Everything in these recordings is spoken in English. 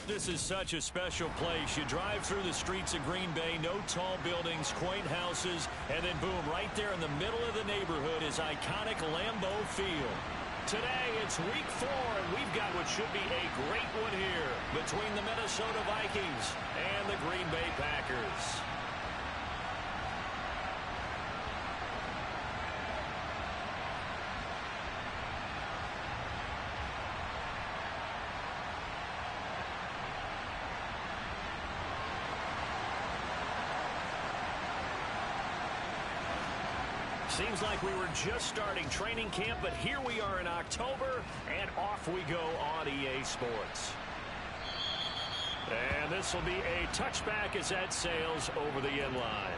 This is such a special place. You drive through the streets of Green Bay, no tall buildings, quaint houses, and then boom, right there in the middle of the neighborhood is iconic Lambeau Field. Today, it's week 4, and we've got what should be a great one here between the Minnesota Vikings and the Green Bay Packers. Seems like we were just starting training camp, but here we are in October, and off we go on EA Sports. And this will be a touchback as that sails over the end line.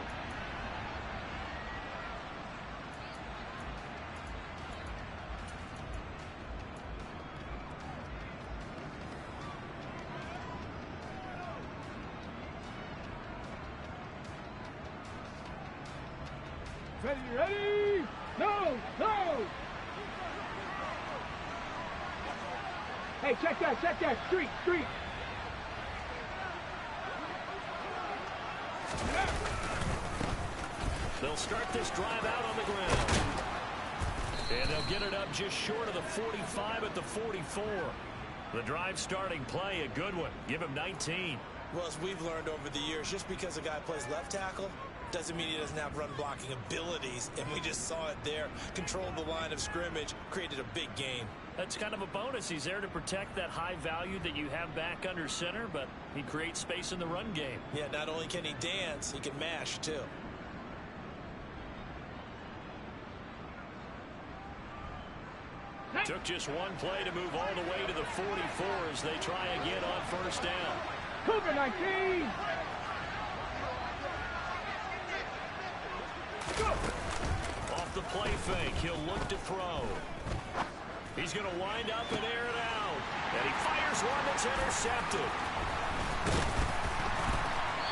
Ready? No! Hey, check that, street! They'll start this drive out on the ground. And they'll get it up just short of the 45 at the 44. The drive starting play, a good one. Give him 19. Well, as we've learned over the years, just because a guy plays left tackle doesn't mean he doesn't have run blocking abilities, and we just saw it there. Controlled the line of scrimmage, created a big gain. That's kind of a bonus. He's there to protect that high value that you have back under center, but he creates space in the run game. Yeah, not only can he dance, he can mash too. Took just one play to move all the way to the 44 as they try again on first down. Cougar 19! Off the play fake, he'll look to throw. He's going to wind up and air it out. And he fires one that's intercepted.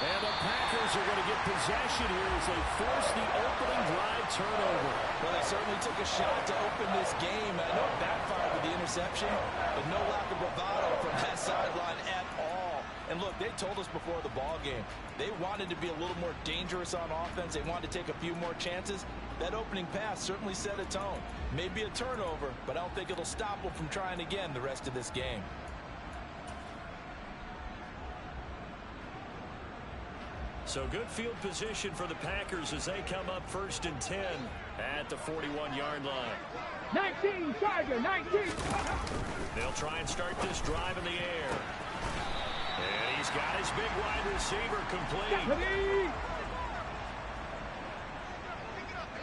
And the Packers are going to get possession here as they force the opening drive turnover. Well, they certainly took a shot to open this game. I know it backfired with the interception, but no lack of bravado from that sideline at all. And look, they told us before the ball game, they wanted to be a little more dangerous on offense. They wanted to take a few more chances. That opening pass certainly set a tone. Maybe a turnover, but I don't think it'll stop them from trying again the rest of this game. So good field position for the Packers as they come up 1st and 10 at the 41-yard line. 19, Tiger, 19! They'll try and start this drive in the air. And he's got his big wide receiver complete.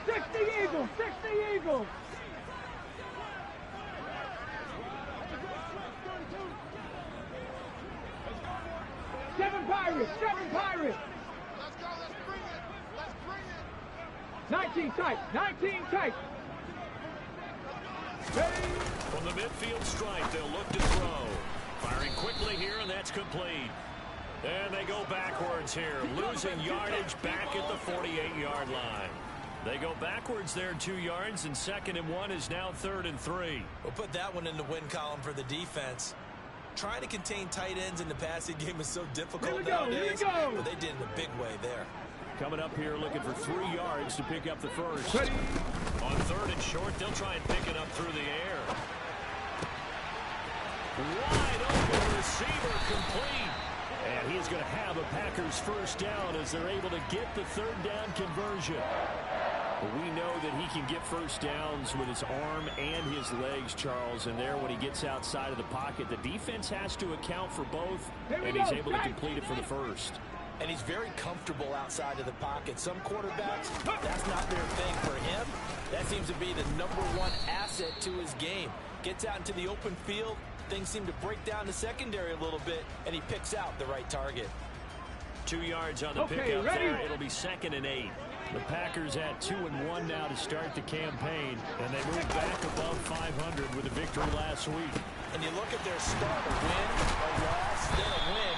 60 Eagles! 7 Pirates! Let's go, let's bring it! 19 tight! Ready? From the midfield stripe, they'll look to throw. Firing quickly here, and that's complete. And they go backwards here, losing yardage back at the 48-yard line. They go backwards there 2 yards, and 2nd and 1 is now 3rd and 3. We'll put that one in the win column for the defense. Trying to contain tight ends in the passing game is so difficult nowadays, but they did in a big way there. Coming up here looking for 3 yards to pick up the first. Ready? On 3rd and short, they'll try and pick it up through the air. Wide open receiver complete. And he's going to have a Packers first down as they're able to get the 3rd down conversion. We know that he can get first downs with his arm and his legs, Charles, and there when he gets outside of the pocket, the defense has to account for both, and he's able to complete it for the first. And he's very comfortable outside of the pocket. Some quarterbacks, that's not their thing. For him, that seems to be the #1 asset to his game. Gets out into the open field, things seem to break down the secondary a little bit, and he picks out the right target. 2 yards on the pickup there. It'll be 2nd and 8. The Packers at 2-1 now to start the campaign, and they move back above 500 with a victory last week. And you look at their start, a win, a loss, then a win.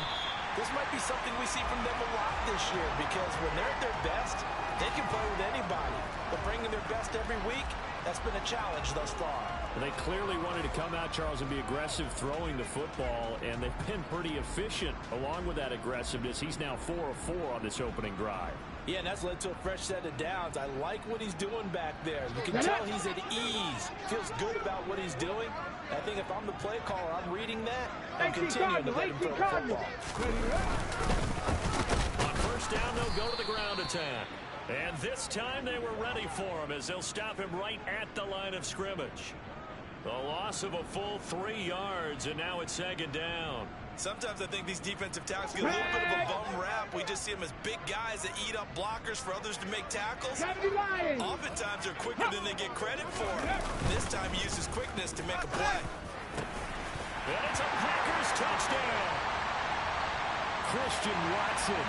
This might be something we see from them a lot this year, because when they're at their best, they can play with anybody. But bringing their best every week, that's been a challenge thus far. They clearly wanted to come out, Charles, and be aggressive throwing the football, and they've been pretty efficient along with that aggressiveness. He's now 4 of 4 on this opening drive. Yeah, and that's led to a fresh set of downs. I like what he's doing back there. You can tell he's at ease. Feels good about what he's doing. I think if I'm the play caller, I'm reading that and continuing to let him throw the football. On first down, they'll go to the ground attack. And this time they were ready for him as they'll stop him right at the line of scrimmage. The loss of a full 3 yards, and now it's 2nd down. Sometimes I think these defensive tackles get a little bit of a bum rap. We just see them as big guys that eat up blockers for others to make tackles. Oftentimes they're quicker than they get credit for. This time he uses quickness to make a play. And it's a Packers touchdown. Christian Watson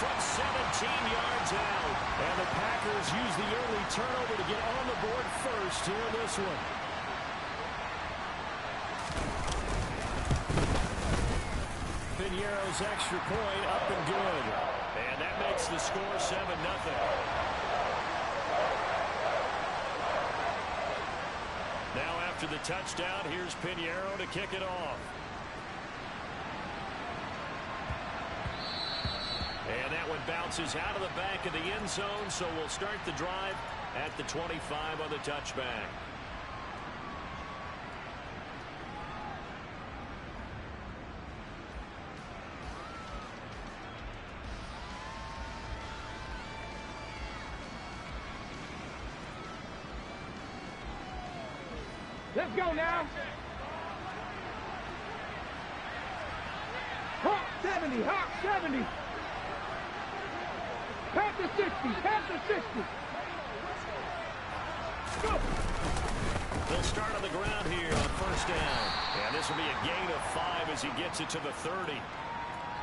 from 17 yards out. And the Packers use the early turnover to get on the board first here in this one. Piñeiro's extra point up and good. And that makes the score 7-0. Now after the touchdown, here's Piñeiro to kick it off. And that one bounces out of the back of the end zone, so we'll start the drive at the 25 on the touchback. Let's go now. Hawk 70, Hawk 70. Panther 60, Panther 60. Go. They'll start on the ground here on first down. And this will be a gain of 5 as he gets it to the 30.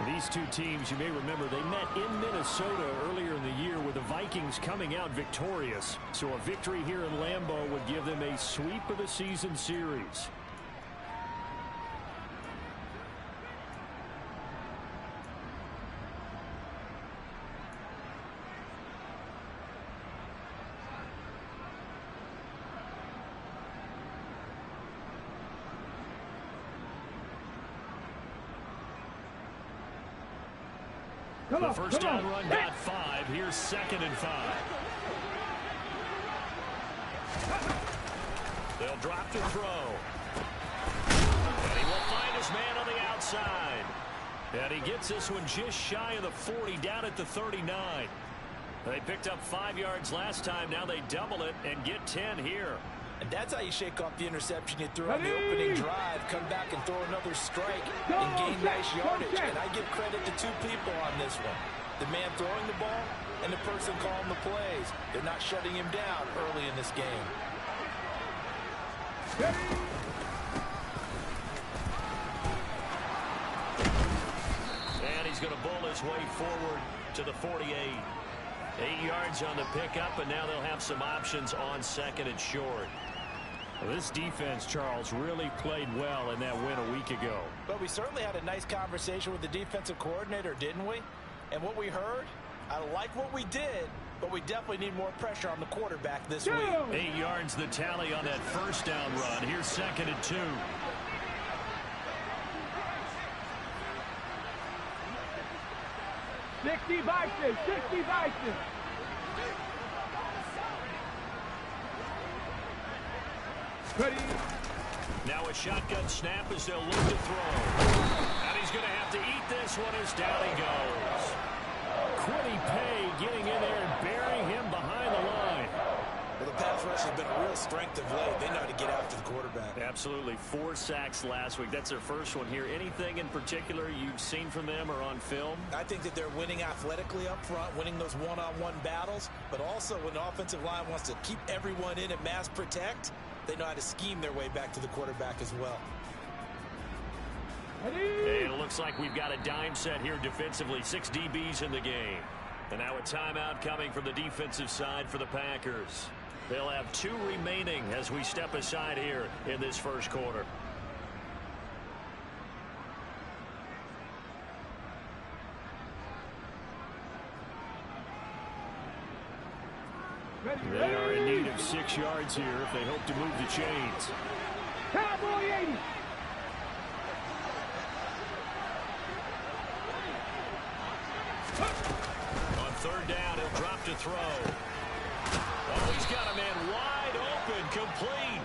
These two teams, you may remember, they met in Minnesota earlier in the year with the Vikings coming out victorious. So a victory here in Lambeau would give them a sweep of the season series. The first down run got 5. Here's 2nd and 5. They'll drop to throw. And he will find his man on the outside. And he gets this one just shy of the 40, down at the 39. They picked up 5 yards last time. Now they double it and get 10 here. And that's how you shake off the interception you threw on the opening drive. Come back and throw another strike and gain nice yardage. And I give credit to 2 people on this one. The man throwing the ball and the person calling the plays. They're not shutting him down early in this game. And he's going to bull his way forward to the 48. 8 yards on the pickup, and now they'll have some options on 2nd and short. Well, this defense, Charles, really played well in that win a week ago. But we certainly had a nice conversation with the defensive coordinator, didn't we? And what we heard, I like what we did, but we definitely need more pressure on the quarterback this week. 8 yards the tally on that first down run. Here's 2nd and 2. Sixty Vikings, 60 Vikings. Ready. Now a shotgun snap as they'll look to throw. And he's going to have to eat this one as down he goes. Quiddy Pay getting in there and burying him behind the line. Well, the pass rush has been a real strength of late. They know how to get after the quarterback. Absolutely. 4 sacks last week. That's their first one here. Anything in particular you've seen from them or on film? I think that they're winning athletically up front, winning those one-on-one battles, but also when the offensive line wants to keep everyone in and mass protect, they know how to scheme their way back to the quarterback as well. And it looks like we've got a dime set here defensively. 6 DBs in the game. And now a timeout coming from the defensive side for the Packers. They'll have 2 remaining as we step aside here in this first quarter. They are in need of 6 yards here if they hope to move the chains. Cowboy 80. On third down, he'll drop to throw. Oh, he's got a man wide open, complete.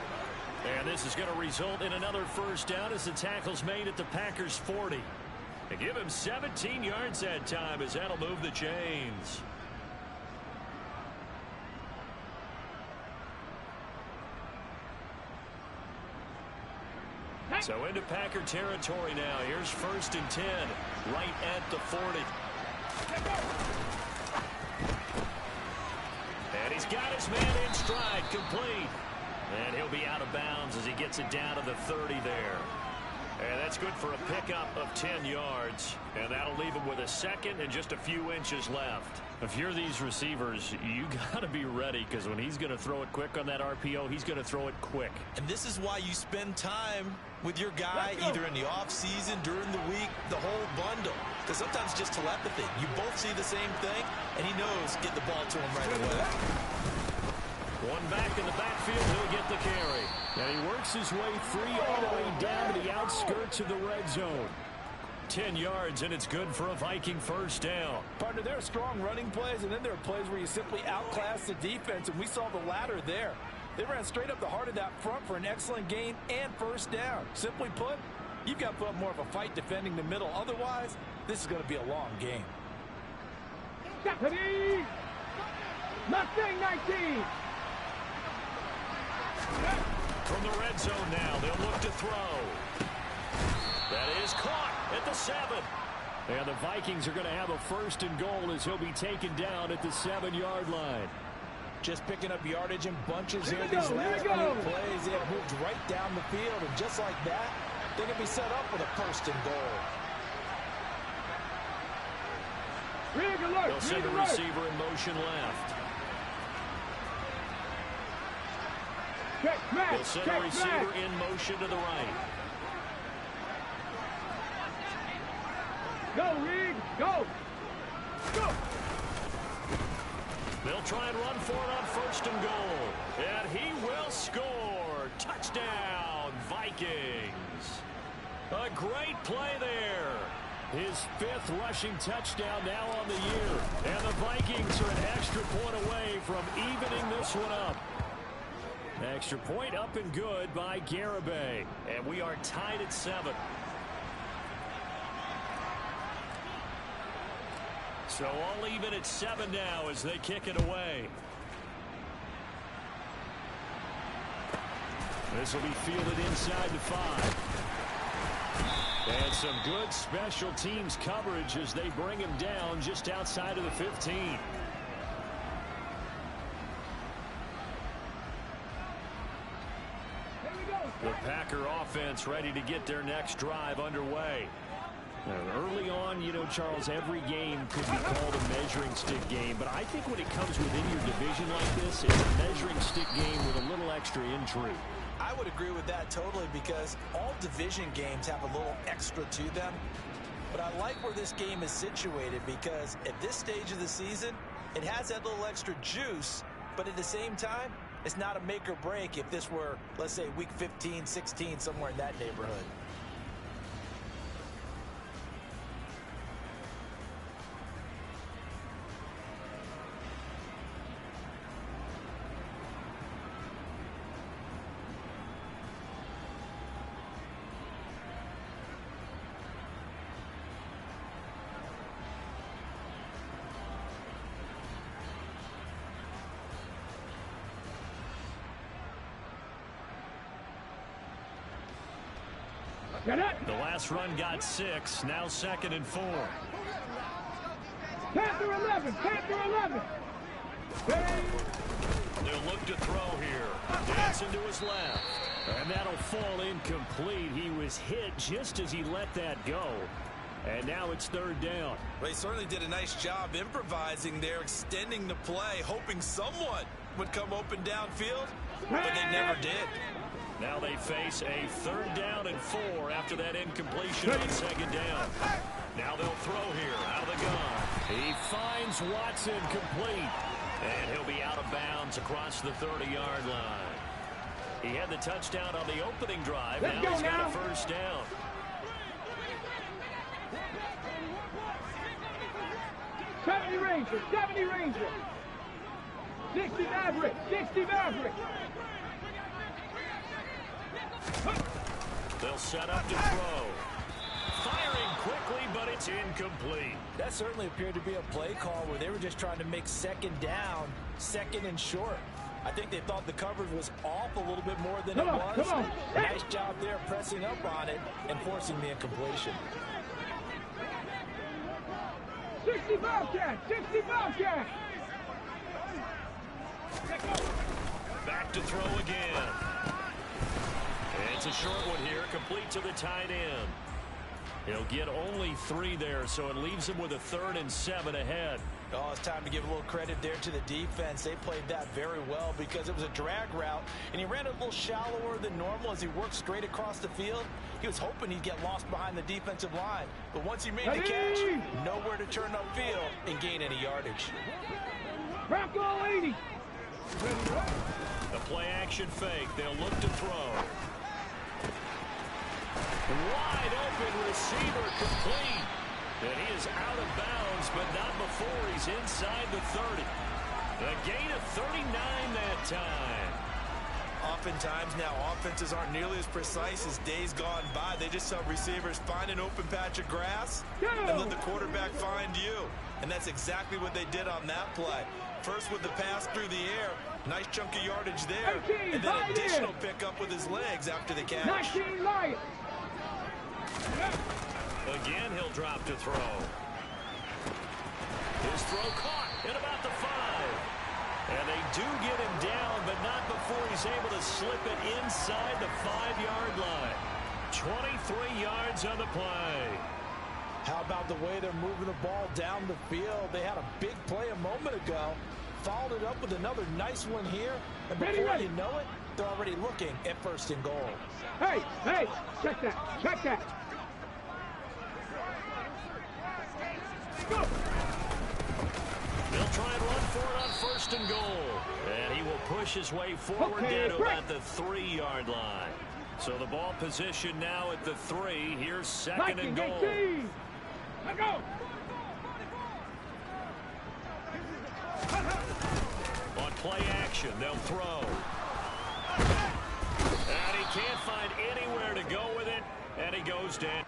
And this is going to result in another first down as the tackle's made at the Packers' 40. And give him 17 yards that time as that'll move the chains. So into Packer territory now. Here's 1st and 10, right at the 40. And he's got his man in stride, complete. And he'll be out of bounds as he gets it down to the 30 there. And that's good for a pickup of 10 yards. And that'll leave him with a second and just a few inches left. If you're these receivers, you got to be ready, because when he's going to throw it quick on that RPO, he's going to throw it quick. And this is why you spend time with your guy, either in the offseason, during the week, the whole bundle. Because sometimes just telepathy. You both see the same thing, and he knows get the ball to him right away. One back in the backfield, he'll get the carry. And he works his way free all the way down to the outskirts of the red zone. 10 yards, and it's good for a Viking first down. Partner, there are strong running plays, and then there are plays where you simply outclass the defense, and we saw the latter there. They ran straight up the heart of that front for an excellent gain and first down. Simply put, you've got to put up more of a fight defending the middle. Otherwise, this is going to be a long game. Deputy! Mustang 19! From the red zone now, they'll look to throw. That is caught at the 7. And the Vikings are going to have a 1st and goal as he'll be taken down at the 7-yard line. Just picking up yardage in bunches here. These last few plays, they have moved right down the field. And just like that, they can be set up with a 1st and goal. They'll send a receiver in motion left. They'll send a receiver in motion to the right. Go, Reed! Go! Go! They'll try and run for it on 1st and goal. And he will score. Touchdown, Vikings. A great play there. His 5th rushing touchdown now on the year. And the Vikings are an extra point away from evening this one up. Extra point up and good by Garibay. And we are tied at 7. So all even at 7 now as they kick it away. This will be fielded inside the 5. And some good special teams coverage as they bring him down just outside of the 15. The Packer offense ready to get their next drive underway. And early on, you know, Charles, every game could be called a measuring stick game. But I think when it comes within your division like this, it's a measuring stick game with a little extra intrigue. I would agree with that totally, because all division games have a little extra to them. But I like where this game is situated, because at this stage of the season, it has that little extra juice. But at the same time, it's not a make or break if this were, let's say, week 15, 16, somewhere in that neighborhood. The last run got 6, now 2nd and 4. Panther 11, Panther 11. They'll look to throw here. Dancing to his left. And that'll fall incomplete. He was hit just as he let that go. And now it's 3rd down. Well, he certainly did a nice job improvising there, extending the play, hoping someone would come open downfield, but they never did. Now they face a 3rd down and 4 after that incompletion on 2nd down. Now they'll throw here out of the gun. He finds Watson complete. And he'll be out of bounds across the 30-yard line. He had the touchdown on the opening drive. Now he's got a first down. Ranger, 70 Ranger. 60 Maverick, 60 Maverick. They'll set up to throw. Firing quickly, but it's incomplete. That certainly appeared to be a play call where they were just trying to make second down, second and short. I think they thought the coverage was off a little bit more than it was. Come on. Nice job there pressing up on it and forcing the incompletion. 60 Bobcat, 60 Bobcat. Back to throw again. It's a short one here, complete to the tight end. He'll get only 3 there, so it leaves him with a 3rd and 7 ahead. Oh, it's time to give a little credit there to the defense. They played that very well because it was a drag route, and he ran a little shallower than normal as he worked straight across the field. He was hoping he'd get lost behind the defensive line, but once he made the catch, nowhere to turn upfield and gain any yardage. Bronco 80. The play-action fake. They'll look to throw. Wide open receiver complete. And he is out of bounds, but not before he's inside the 30. A gain of 39 that time. Oftentimes now offenses aren't nearly as precise as days gone by. They just have receivers find an open patch of grass and let the quarterback find you. And that's exactly what they did on that play. First with the pass through the air, nice chunk of yardage there, and then additional pickup with his legs after the catch. 19 Lions. Again, he'll drop to throw. His throw caught at about the 5. And they do get him down, but not before he's able to slip it inside the 5-yard line. 23 yards on the play. How about the way they're moving the ball down the field? They had a big play a moment ago, followed it up with another nice one here, and before you know it, they're already looking at 1st and goal. Hey, check that, check that. Go. They'll try and run for it on 1st and goal. And he will push his way forward down to about the 3-yard line. So the ball position now at the 3. Here's 2nd and goal. Let go. On play action, they'll throw. And he can't find anywhere to go with it. And he goes down.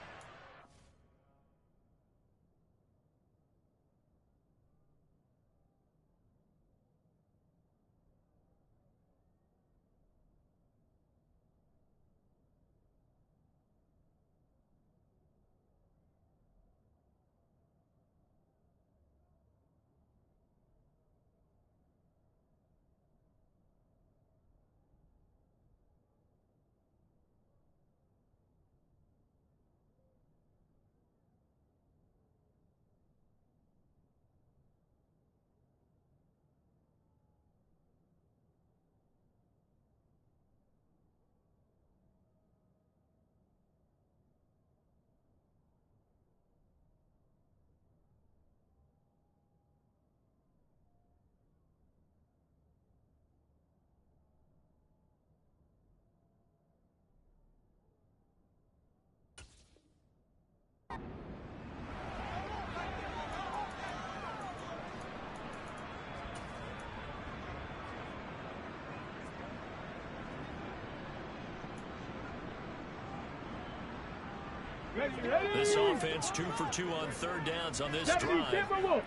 This offense 2 for 2 on 3rd downs on this drive.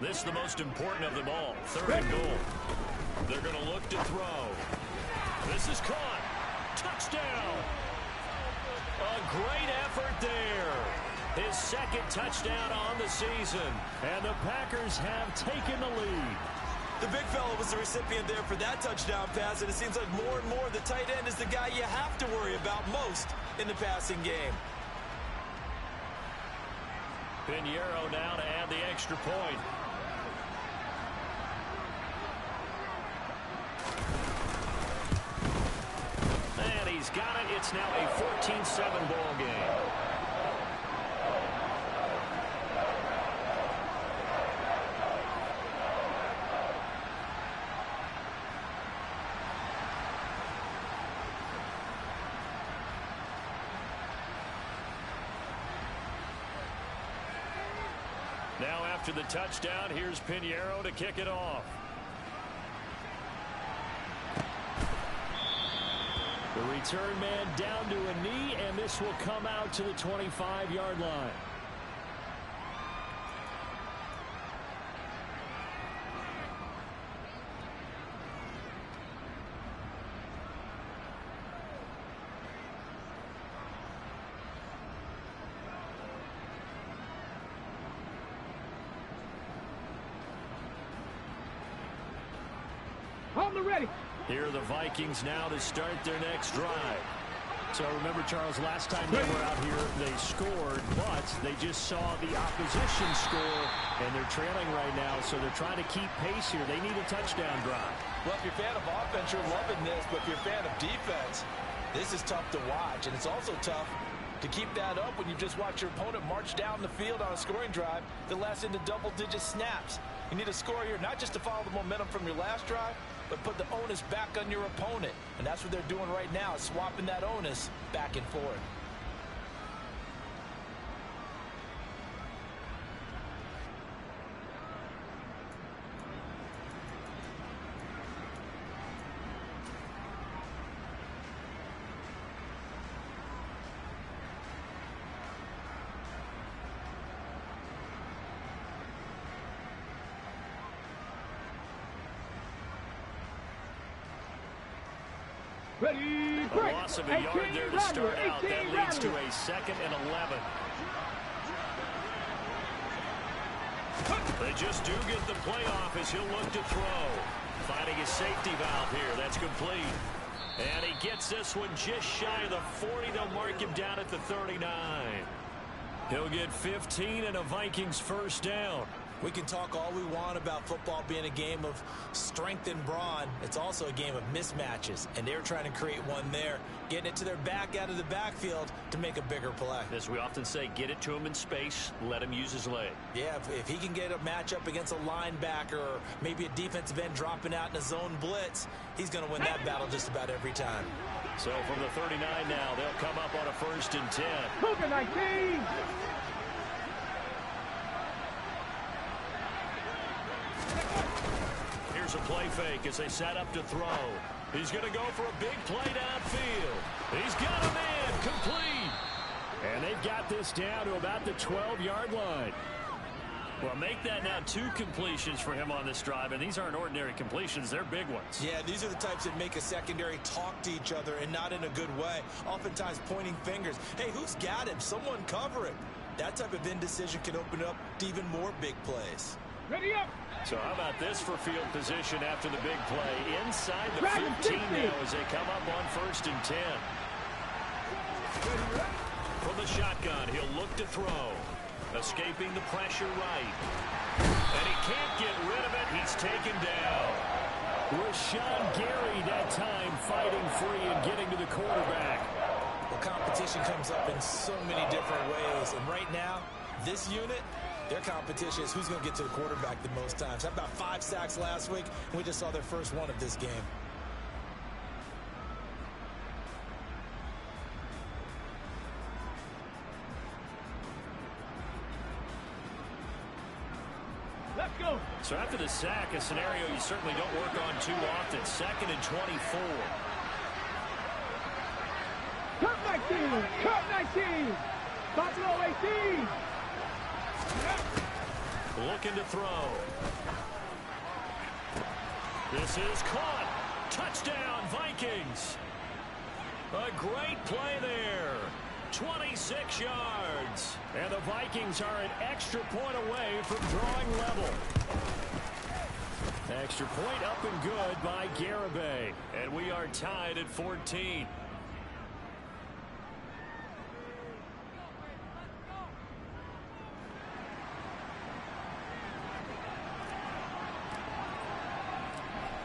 This is the most important of them all. 3rd and goal. They're going to look to throw. This is caught. Touchdown. A great effort there. His 2nd touchdown on the season. And the Packers have taken the lead. The big fella was the recipient there for that touchdown pass, and it seems like more and more the tight end is the guy you have to worry about most in the passing game. Pinheiro now to add the extra point. And he's got it. It's now a 14-7 ball game. Now after the touchdown, here's Pinheiro to kick it off. The return man down to a knee, and this will come out to the 25-yard line. On the ready. Here are the Vikings now to start their next drive. So remember, Charles, last time they were out here, they scored, but they just saw the opposition score, and they're trailing right now, so they're trying to keep pace here. They need a touchdown drive. Well, if you're a fan of offense, you're loving this, but if you're a fan of defense, this is tough to watch, and it's also tough to keep that up when you just watch your opponent march down the field on a scoring drive that lasts into double-digit snaps. You need a score here, not just to follow the momentum from your last drive, but put the onus back on your opponent. And that's what they're doing right now, swapping that onus back and forth. Ready, A break. loss of a yard there to start out. That leads to a 2nd and 11. They just do get the playoff as he'll look to throw. Finding his safety valve here. That's complete. And he gets this one just shy of the 40. They'll mark him down at the 39. He'll get 15 and a Vikings first down. We can talk all we want about football being a game of strength and brawn. It's also a game of mismatches, and they're trying to create one there, getting it to their back out of the backfield to make a bigger play. As we often say, get it to him in space, let him use his leg. Yeah, if he can get a matchup against a linebacker or maybe a defensive end dropping out in a zone blitz, he's going to win that battle just about every time. So from the 39 now, they'll come up on a 1st and 10. Cougar 19. Here's a play fake as they set up to throw. He's going to go for a big play downfield. He's got a man complete. And they've got this down to about the 12-yard line. Well, make that now 2 completions for him on this drive, and these aren't ordinary completions. They're big ones. Yeah, these are the types that make a secondary talk to each other and not in a good way. Oftentimes pointing fingers. Hey, who's got him? Someone cover him. That type of indecision can open up to even more big plays. Ready up. So how about this for field position after the big play? Inside the 15 now as they come up on 1st and 10. From the shotgun, he'll look to throw. Escaping the pressure right. And he can't get rid of it. He's taken down. Rashawn Gary that time fighting free and getting to the quarterback. Well, competition comes up in so many different ways. And right now, this unit, their competition is who's going to get to the quarterback the most times. How about 5 sacks last week? We just saw their first one of this game. Let's go. So after the sack, a scenario you certainly don't work on too often. 2nd and 24. Cut 19. Cut 19. Buffalo 18. Looking to throw. This is caught. Touchdown, Vikings. A great play there. 26 yards. And the Vikings are an extra point away from drawing level. Extra point up and good by Garibay. And we are tied at 14.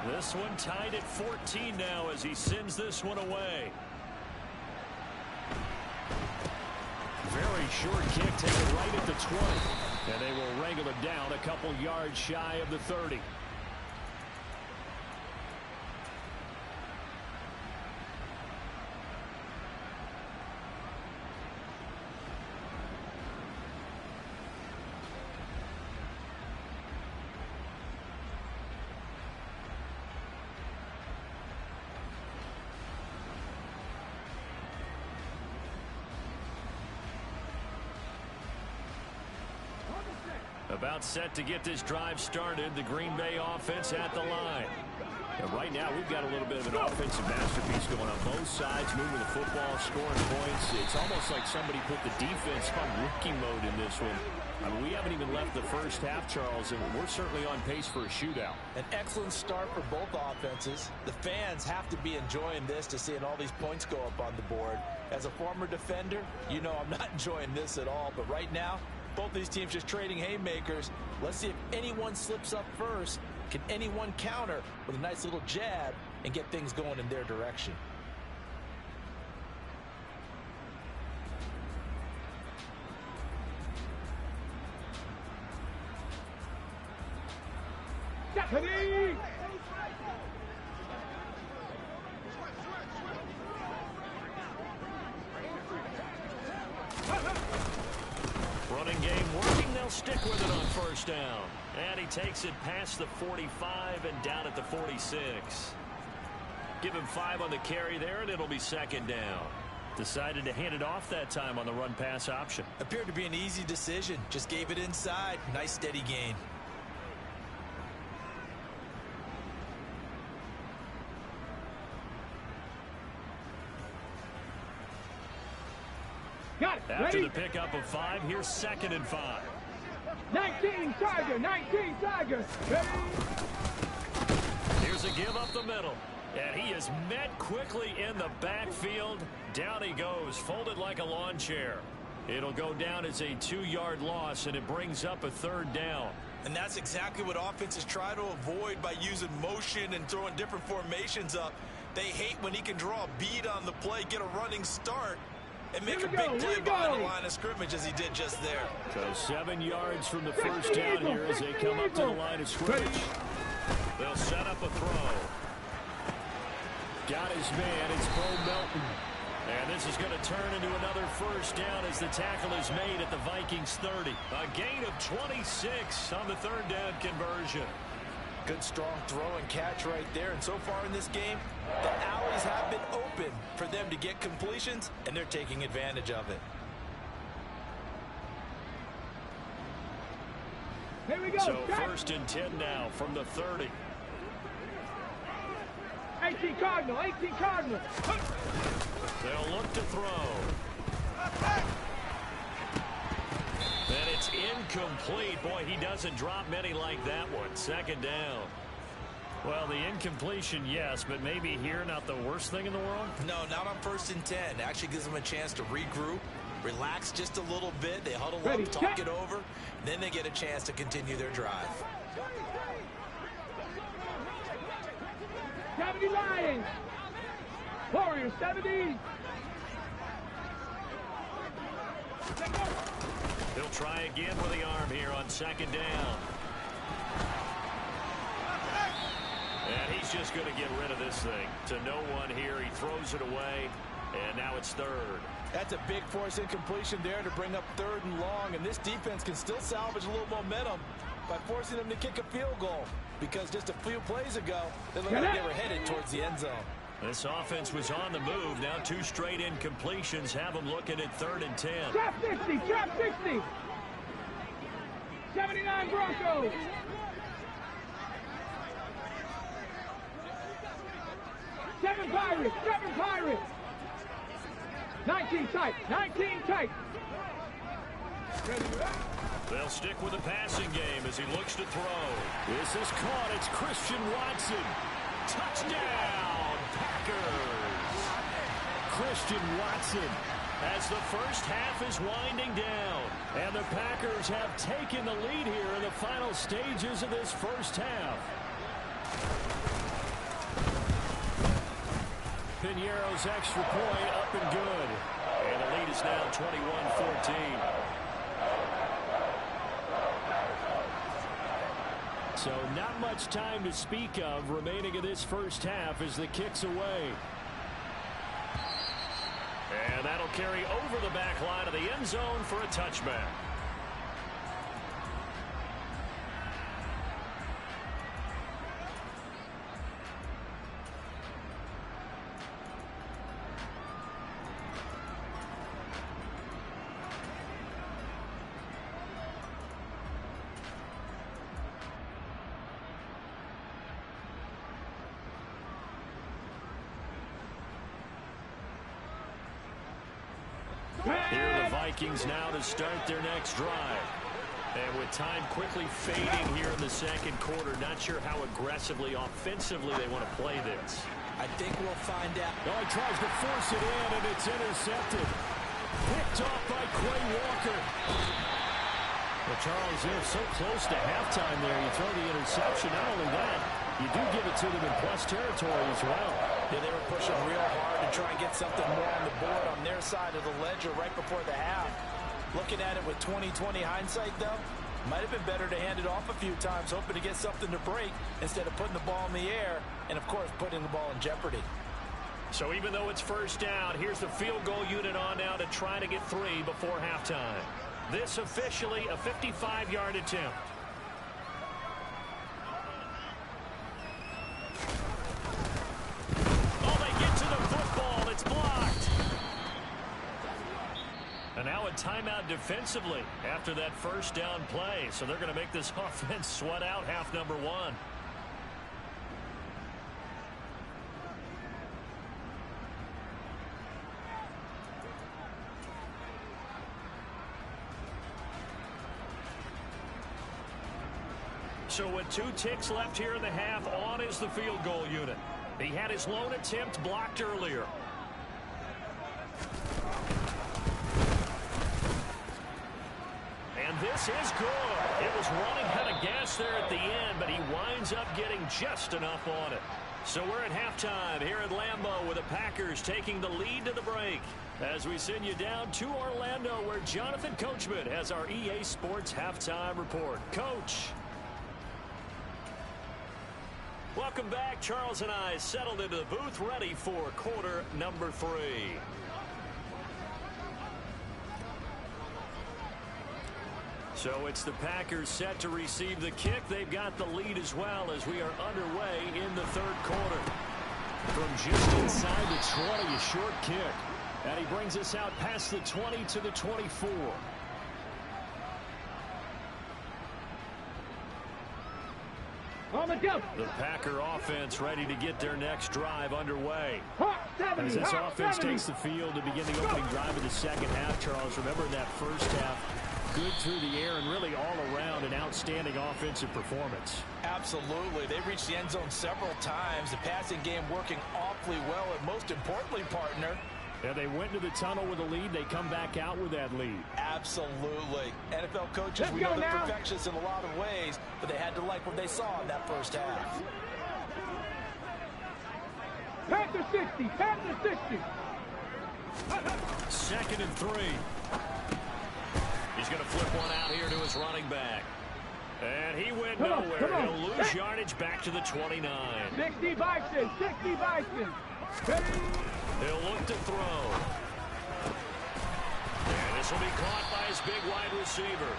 This one tied at 14 now as he sends this one away. Very short kick taken right at the 20. And they will wrangle it down a couple yards shy of the 30. About set to get this drive started. The Green Bay offense at the line. And right now, we've got a little bit of an offensive masterpiece going on both sides, moving the football, scoring points. It's almost like somebody put the defense on rookie mode in this one. I mean, we haven't even left the first half, Charles, and we're certainly on pace for a shootout. An excellent start for both offenses. The fans have to be enjoying this to seeing all these points go up on the board. As a former defender, you know I'm not enjoying this at all. But right now, both these teams just trading haymakers. Let's see if anyone slips up first. Can anyone counter with a nice little jab and get things going in their direction? Deputy! Running game working. They'll stick with it on first down. And he takes it past the 45 and down at the 46. Give him 5 on the carry there, and it'll be second down. Decided to hand it off that time on the run-pass option. Appeared to be an easy decision. Just gave it inside. Nice steady gain. Got it. After Ready? the pickup of 5, here's 2nd and 5. 19 Tiger, 19 Tiger. Ready? Here's a give up the middle. And he is met quickly in the backfield. Down he goes, folded like a lawn chair. It'll go down as a 2-yard loss, and it brings up a 3rd down. And that's exactly what offenses try to avoid by using motion and throwing different formations up. They hate when he can draw a bead on the play, get a running start, and make a big play behind the line of scrimmage as he did just there. So 7 yards from the first down here as they come up to the line of scrimmage. They'll set up a throw. Got his man. It's Bo Melton. And this is going to turn into another first down as the tackle is made at the Vikings 30. A gain of 26 on the 3rd down conversion. Good strong throw and catch right there. And so far in this game, the alleys have been open for them to get completions, and they're taking advantage of it. Here we go. So 1st and 10 now from the 30. 18 Cardinal, 18 Cardinal. They'll look to throw. And it's incomplete. Boy, he doesn't drop many like that one. 2nd down. Well, the incompletion, yes, but maybe here not the worst thing in the world? No, not on 1st and 10. Actually gives them a chance to regroup, relax just a little bit. They huddle up, talk it over, then they get a chance to continue their drive. 70 Lions. Warriors, 70. He'll try again with the arm here on 2nd down. And he's just going to get rid of this thing to no one here. He throws it away, and now it's 3rd. That's a big force incompletion there to bring up 3rd and long, and this defense can still salvage a little momentum by forcing them to kick a field goal, because just a few plays ago, they looked like they were headed towards the end zone. This offense was on the move. Now 2 straight incompletions have them looking at 3rd and 10. Trap 60, trap 60. 79 Broncos. Seven Pirates. 19 tight, 19 tight. They'll stick with the passing game as he looks to throw. This is caught. It's Christian Watson. Touchdown, Packers. Christian Watson as the first half is winding down. And the Packers have taken the lead here in the final stages of this first half. Piñeiro's extra point up and good. And the lead is now 21-14. So not much time to speak of remaining in this first half as the kick's away. And that'll carry over the back line of the end zone for a touchback. Vikings now to start their next drive. And with time quickly fading here in the second quarter, not sure how aggressively, offensively they want to play this. I think we'll find out. Oh, he tries to force it in, and it's intercepted. Picked off by Quay Walker. Well, Charles, they're so close to halftime there. You throw the interception. Not only that, you do give it to them in plus territory as well. Yeah, they were pushing real hard to try and get something more on the board on their side of the ledger right before the half. Looking at it with 20/20 hindsight, though, might have been better to hand it off a few times, hoping to get something to break instead of putting the ball in the air and, of course, putting the ball in jeopardy. So even though it's first down, here's the field goal unit on now to try to get 3 before halftime. This officially a 55-yard attempt. Oh, they get to the football. It's blocked. And now a timeout defensively after that first down play. So they're going to make this offense sweat out half number 1. So with 2 ticks left here in the half, on is the field goal unit. He had his lone attempt blocked earlier. And this is good. It was running out of gas there at the end, but he winds up getting just enough on it. So we're at halftime here at Lambeau with the Packers taking the lead to the break. As we send you down to Orlando, where Jonathan Coachman has our EA Sports halftime report. Coach. Welcome back. Charles and I settled into the booth, ready for quarter number 3. So it's the Packers set to receive the kick. They've got the lead as well as we are underway in the third quarter. From just inside the 20, a short kick. And he brings us out past the 20 to the 24. On the jump. The Packer offense ready to get their next drive underway. Hot 70, As this hot offense 70. takes the field to begin the opening drive of the second half, Charles, remember in that first half, good through the air and really all around an outstanding offensive performance. Absolutely. They reached the end zone several times. The passing game working awfully well, and most importantly, partner, Yeah, they went to the tunnel with a lead. They come back out with that lead. absolutely. NFL coaches, Let's we go know they're now. perfectionists in a lot of ways, but they had to like what they saw in that first half. Panther 60, Panther 60. 2nd and 3. He's going to flip one out here to his running back. And he went Come on, nowhere. come on. He'll lose yardage back to the 29. 60 Bison, 60 Bison. Ready? He'll look to throw. And this will be caught by his big wide receiver.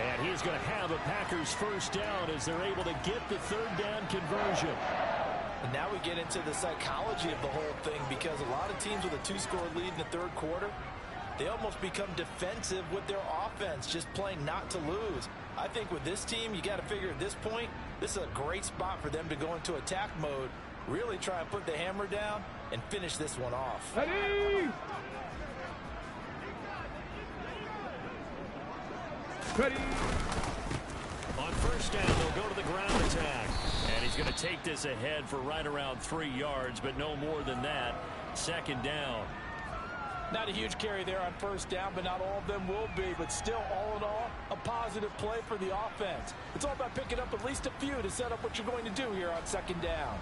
And he's going to have a Packers first down as they're able to get the third down conversion. And now we get into the psychology of the whole thing, because a lot of teams with a 2-score lead in the third quarter, they almost become defensive with their offense, just playing not to lose. I think with this team, you got to figure at this point, this is a great spot for them to go into attack mode, really try and put the hammer down and finish this one off. Ready? Ready? On first down, they'll go to the ground attack. And he's going to take this ahead for right around 3 yards, but no more than that. 2nd down. Not a huge carry there on first down, but not all of them will be. But still, all in all, a positive play for the offense. It's all about picking up at least a few to set up what you're going to do here on 2nd down.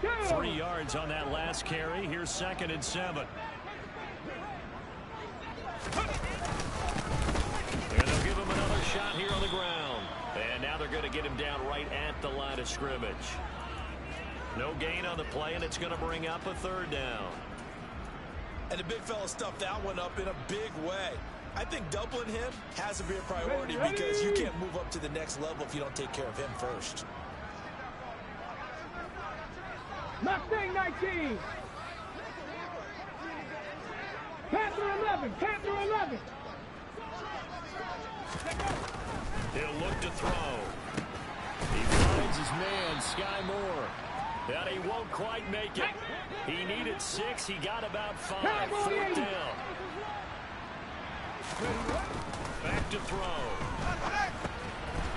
Go! 3 yards on that last carry. Here's 2nd and 7. And they'll give him another shot here on the ground. And now they're going to get him down right at the line of scrimmage. No gain on the play, and it's going to bring up a 3rd down. And the big fella stuffed that one up in a big way. I think doubling him has to be a priority because you can't move up to the next level if you don't take care of him first. Mustang 19. Panther 11, Panther 11. He'll look to throw. He finds his man, Sky Moore. And he won't quite make it. He needed 6. He got about 5. 4th down. Back to throw.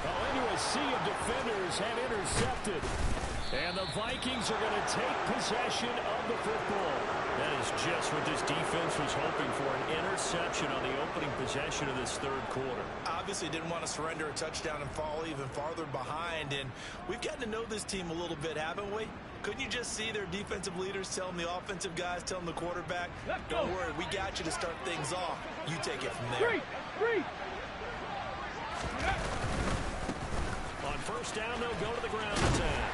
Oh, into a sea of defenders have intercepted. And the Vikings are going to take possession of the football. That is just what this defense was hoping for, an interception on the opening possession of this third quarter. Obviously didn't want to surrender a touchdown and fall even farther behind. And we've gotten to know this team a little bit, haven't we? Couldn't you just see their defensive leaders telling the offensive guys, telling the quarterback, don't worry, we got you to start things off. You take it from there. On first down, they'll go to the ground attack.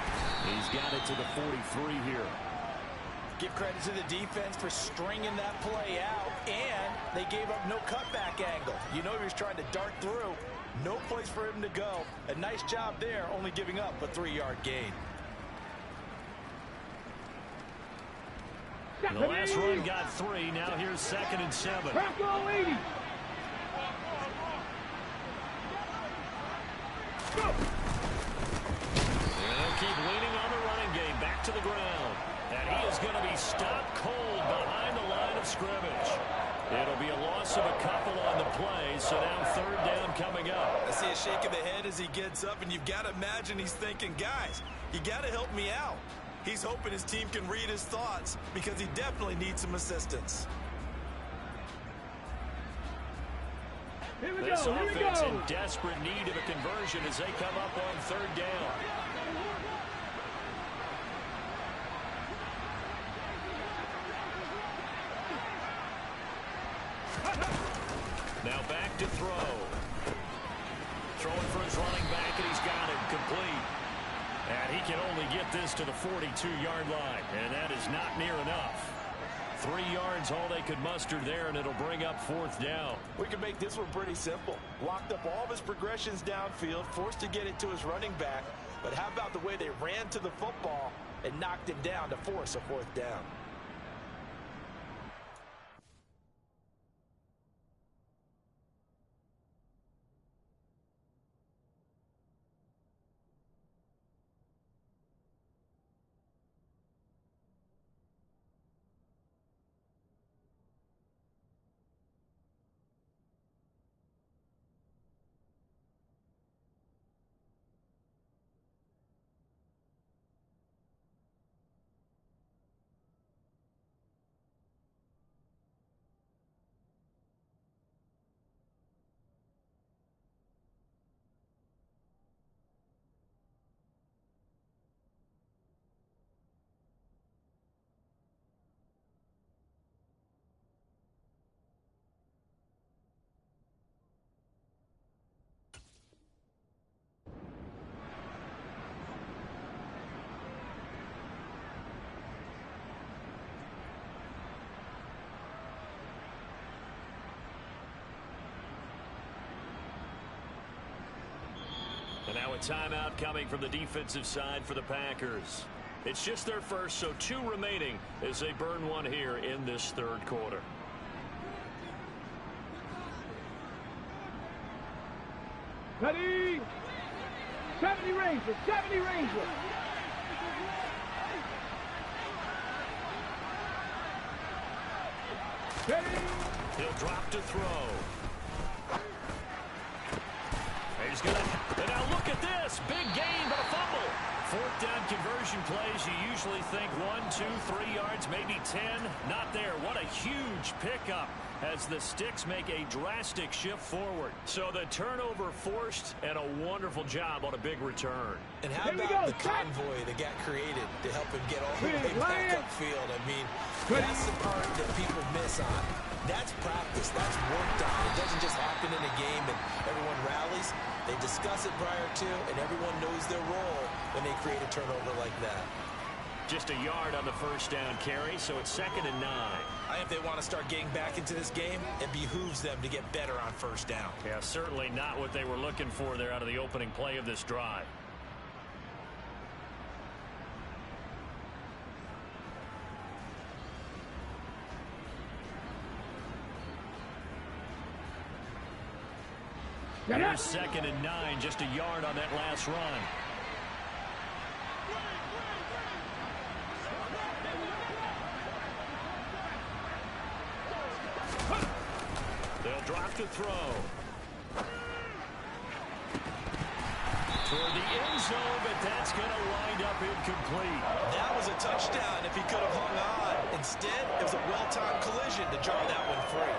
He's got it to the 43 here. Give credit to the defense for stringing that play out, and they gave up no cutback angle. You know he was trying to dart through. No place for him to go. A nice job there, only giving up a 3-yard gain. The last run got 3. Now here's 2nd and 7. Go 80. Go. They'll keep leaning on the running game. Back to the ground. And he is going to be stopped cold behind the line of scrimmage. It'll be a loss of a couple on the play, so now 3rd down coming up. I see a shake of the head as he gets up, and you've got to imagine he's thinking, guys, you got to help me out. He's hoping his team can read his thoughts because he definitely needs some assistance. This offense in desperate need of a conversion as they come up on 3rd down. Now back to throw. Throwing for his running back, and he's got it complete. And he can only get this to the 42-yard line, and that is not near enough. 3 yards, all they could muster there, and it'll bring up 4th down. We can make this one pretty simple. Locked up all of his progressions downfield, forced to get it to his running back. But how about the way they ran to the football and knocked him down to force a 4th down? And now a timeout coming from the defensive side for the Packers. It's just their first, so 2 remaining as they burn one here in this 3rd quarter. Ready? 70 Ranger, 70 Ranger. Ready? He'll drop to throw. He's going to, and now look at this. Big gain, but a fumble. 4th down conversion plays, you usually think 1, 2, 3 yards, maybe 10. Not there. What a huge pickup as the Sticks make a drastic shift forward. So the turnover forced, and a wonderful job on a big return. And how about the convoy that got created to help him get all the way back upfield? I mean, that's the part that people miss on. That's practice. That's worked on. It doesn't just happen in a game and everyone rallies. They discuss it prior to, and everyone knows their role when they create a turnover like that. Just a yard on the 1st down carry, so it's 2nd and 9. I think they want to start getting back into this game. It behooves them to get better on 1st down. Yeah, certainly not what they were looking for there out of the opening play of this drive. Here's 2nd and 9, just a yard on that last run. to throw. Toward the end zone, but that's going to wind up incomplete. That was a touchdown if he could have hung on. Instead, it was a well-timed collision to jar that one free.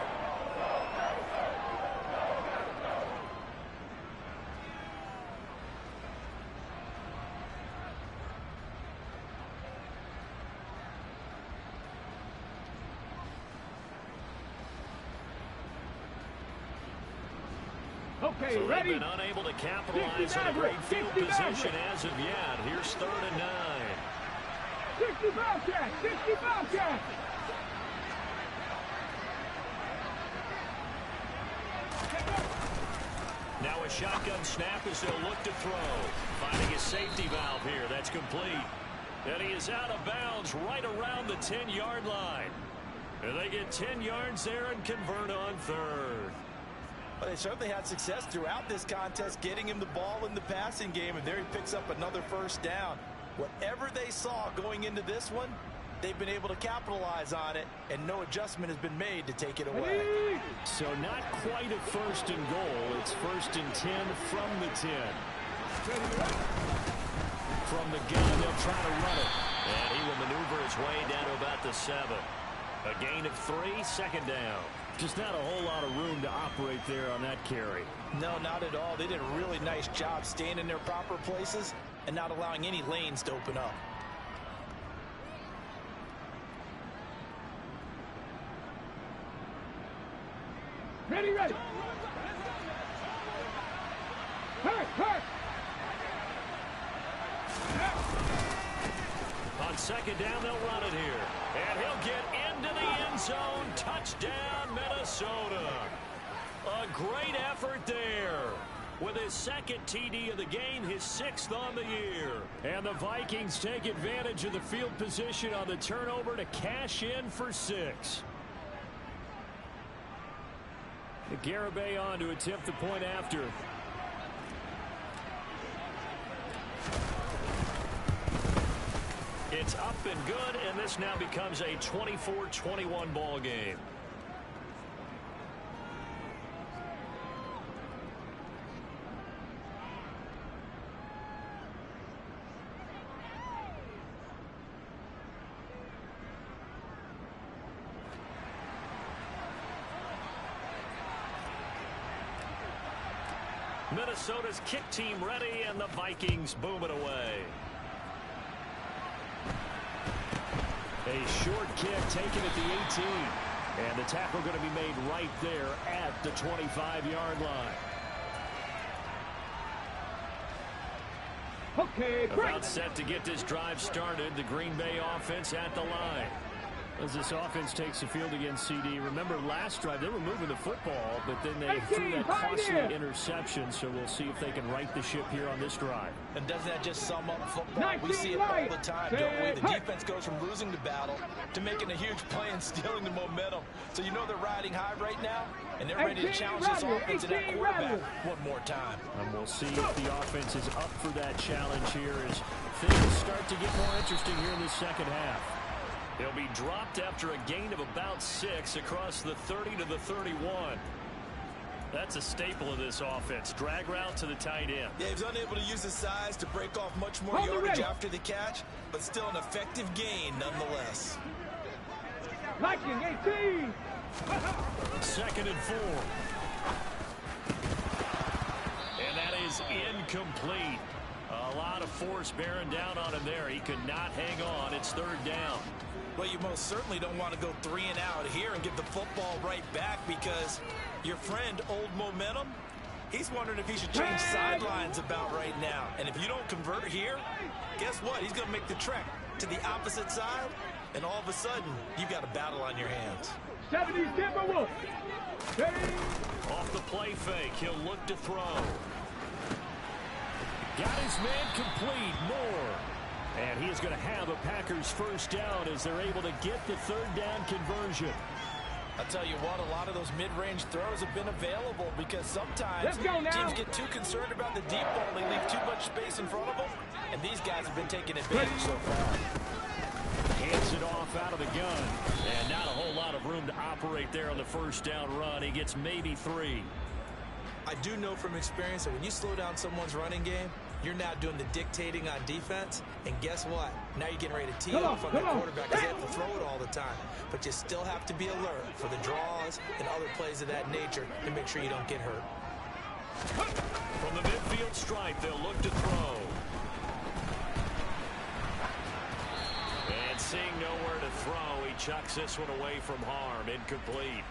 Okay, So ready? they've been unable to capitalize on a great field position as of yet. Here's 3rd and 9. 60 Bobcat! 60 Bobcat! Now a shotgun snap as they'll look to throw. Finding a safety valve here. That's complete. And he is out of bounds right around the 10-yard line. And they get 10 yards there and convert on 3rd. But they certainly had success throughout this contest, getting him the ball in the passing game, and there he picks up another 1st down. Whatever they saw going into this one, they've been able to capitalize on it, and no adjustment has been made to take it away. So not quite a 1st and goal. It's 1st and 10 from the 10. From the gun, they'll try to run it. And he will maneuver his way down to about the 7. A gain of 3, 2nd down. Just not a whole lot of room to operate there on that carry. No, not at all. They did a really nice job staying in their proper places and not allowing any lanes to open up. Ready, ready! Hurt, hurt! On 2nd down, they'll run it here. And he'll get into the end zone. Touchdown, Minnesota. A great effort there. With his 2nd TD of the game, his 6th on the year. And the Vikings take advantage of the field position on the turnover to cash in for 6. Garibay on to attempt the point after. It's up and good, and this now becomes a 24-21 ball game. Minnesota's kick team ready, and the Vikings boom it away. A short kick taken at the 18. And the tackle going to be made right there at the 25-yard line. Okay, great. About set to get this drive started. The Green Bay offense at the line. As this offense takes the field against CD. Remember last drive they were moving the football, but then they threw that costly interception. So we'll see if they can right the ship here on this drive. And doesn't that just sum up football? We see it all the time, don't we? The defense goes from losing the battle to making a huge play and stealing the momentum. So you know they're riding high right now, and they're ready to challenge this offense and that quarterback one more time. And we'll see if the offense is up for that challenge here as things start to get more interesting here in the 2nd half. He'll be dropped after a gain of about 6 across the 30 to the 31. That's a staple of this offense. Drag route to the tight end. Yeah, he's unable to use his size to break off much more yardage after the catch, but still an effective gain nonetheless. Viking 18. 2nd and 4. And that is incomplete. A lot of force bearing down on him there. He could not hang on. It's 3rd down. Well, you most certainly don't want to go 3 and out here and get the football right back because your friend, Old Momentum, he's wondering if he should change sidelines about right now. And if you don't convert here, guess what? He's going to make the trek to the opposite side, and all of a sudden, you've got a battle on your hands. 70s Timberwolves. Off the play fake, he'll look to throw. Got his man complete, Moore. And he is going to have a Packers 1st down as they're able to get the 3rd down conversion. I'll tell you what, a lot of those mid-range throws have been available because sometimes teams get too concerned about the deep ball. They leave too much space in front of them, and these guys have been taking advantage so far. Hands it off out of the gun, and not a whole lot of room to operate operate there on the first down run. He gets maybe 3. I do know from experience that when you slow down someone's running game, you're now doing the dictating on defense. And guess what? Now you're getting ready to tee off on the quarterback because they have to throw it all the time. But you still have to be alert for the draws and other plays of that nature to make sure you don't get hurt. From the midfield stripe, they'll look to throw. And seeing nowhere to throw, he chucks this one away from harm. Incomplete.